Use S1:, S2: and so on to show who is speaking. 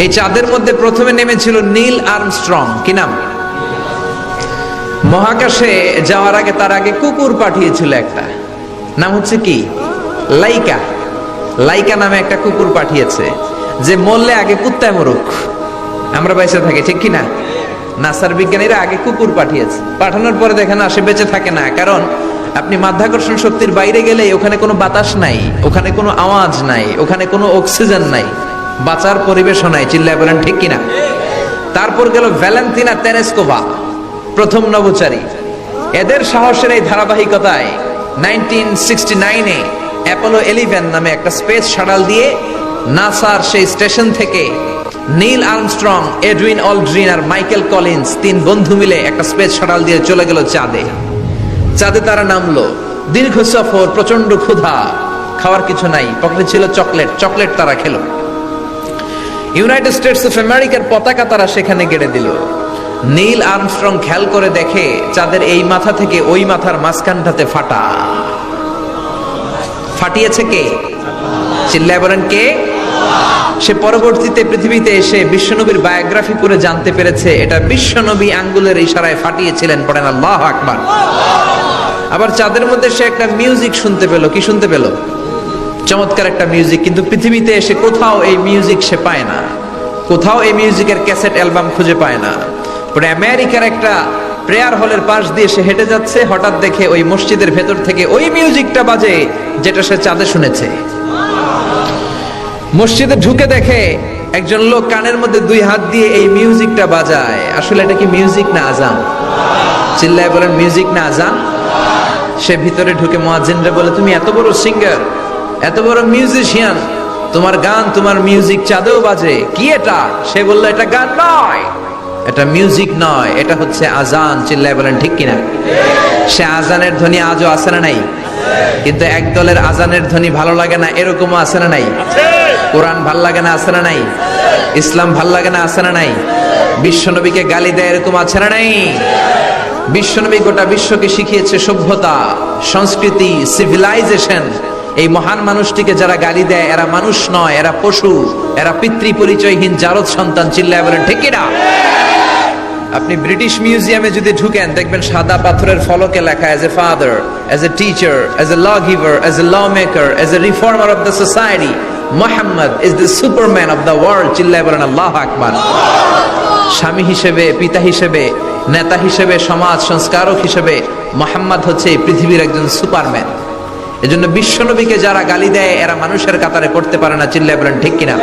S1: এই চাঁদের মধ্যে প্রথমে নেমেছিল নীল আর্মস্ট্রং। কি নাম? মহাকাশে যাওয়ার আগে তার আগে কুকুর পাঠিয়েছিল একটা, নাম হচ্ছে কি লাইকা। লাইকা নামে একটা কুকুর পাঠিয়েছে, যে মরলে আগে কুত্তায় মরুক, আমরা বেঁচে থাকি, ঠিক কিনা? নাসার বিজ্ঞানীরা আগে কুকুর পাঠিয়েছে, পাঠানোর পরে দেখেন সে বেঁচে থাকে না। কারণ আপনি মাধ্যাকর্ষণ শক্তির বাইরে গেলে ওখানে কোনো বাতাস নাই, ওখানে কোনো আওয়াজ নাই, ওখানে কোনো অক্সিজেন নাই, বাঁচার পরিবেশও নাই। চিল্লায় বলেন ঠিক কিনা? তারপর গেল ভ্যালেন্তিনা তেরেস্কোভা, প্রথম নভোচারী। এদের সাহসের এই ধারাবাহিকতায় 1969-এ অ্যাপোলো 11 নামে একটা স্পেস শাটল দিয়ে নাসার সেই স্টেশন থেকে নীল আর্মস্ট্রং, এডউইন অলড্রিন আর মাইকেল কলিন্স তিন বন্ধু মিলে একটা স্পেস শাটল দিয়ে চলে গেল চাঁদে। চাঁদে তারা নামলো, দীর্ঘ সফর, প্রচন্ড ক্ষুধা, খাওয়ার কিছু নাই, পকেটে ছিল চকলেট, চকলেট তারা খেলো। ইউনাইটেড স্টেটস অফ আমেরিকার পতাকা তারা সেখানে গেড়ে দিল। নীল আর্মস্ট্রং খেয়াল করে দেখে চাঁদের এই মাথা থেকে ওই মাথার মাঝখানটাতে ফাটা। ফাটিয়েছে কে? চিল্লায় বলেন কে? সে পরবর্তীতে পৃথিবীতে এসে বিশ্বনবীর বায়োগ্রাফি করে জানতে পেরেছে এটা বিশ্বনবী আঙ্গুলের ইশারায় ফাটিয়েছিলেন। পড়েন আল্লাহু আকবার। আবার চাঁদের মধ্যে সে একটা মিউজিক শুনতে পেল। কি শুনতে পেল? চমৎকার একটা মিউজিক। কিন্তু পৃথিবীতে এসে কোথাও এই মিউজিক সে পায় না, কোথাও এই মিউজিকের ক্যাসেট অ্যালবাম খুঁজে পায় না। পরে আমেরিকার একটা প্রেয়ার হলের পাশ দিয়ে সে হেঁটে যাচ্ছে, হঠাৎ দেখে ওই মসজিদের ভেতর থেকে ওই মিউজিকটা বাজে যেটা সে চাঁদে শুনেছে। মসজিদে ঢুকে দেখে একজন লোক কানের মধ্যে দুই হাত দিয়ে এই মিউজিকটা বাজায়। আসলে এটা কি মিউজিক না আজান? চিল্লায় বলেন মিউজিক না আজান? সে ভিতরে ঢুকে মুয়াজ্জিনরে বলে, তুমি এত বড় সিঙ্গার, এত বড় মিউজিশিয়ান, তোমার গান, তোমার মিউজিক চাঁদেও বাজে, কি এটা? সে বলল, এটা গান নয়, এটা মিউজিক নয়, এটা হচ্ছে আজান। চিল্লায় বলেন ঠিক কিনা? সে আজানের ধ্বনি আজও আছে না নাই? কিন্তু এক দলের আজানের ধ্বনি ভালো লাগে না, এরকমও আছে না নাই? কোরআন ভাল লাগে না, আছে না নাই? ইসলাম ভাল লাগে না, আছে না নাই? বিশ্বনবীকে গালি দেয়, এরকম আছে না নাই? বিশ্বনবী গোটা বিশ্বকে শিখিয়েছে সভ্যতা, সংস্কৃতি, সিভিলাইজেশন। এই মহান মানুষটিকে যারা গালি দেয় এরা মানুষ নয়, এরা পশু, এরা পিতৃ পরিচয়হীন জারদ সন্তান। চিল্লায় বলেন ঠিক কিনা? আপনি ব্রিটিশ মিউজিয়ামে যদি ঢুকেন দেখবেন সাদা পাথরের ফলকে লেখা, as a father, as a teacher, as a law giver, as a law maker, as a reformer of the society, Muhammad is the superman of the world. চিল্লায় বলেন আল্লাহু আকবার। স্বামী হিসেবে, পিতা হিসেবে, নেতা হিসেবে, সমাজ সংস্কারক হিসেবে মুহাম্মদ হচ্ছে এই পৃথিবীর একজন সুপারম্যান। এজন্য বিশ্বনবীকে যারা গালি দেয় এরা মানুষের কাতারে পড়তে পারে না। চিল্লায় বলেন ঠিক কিনা?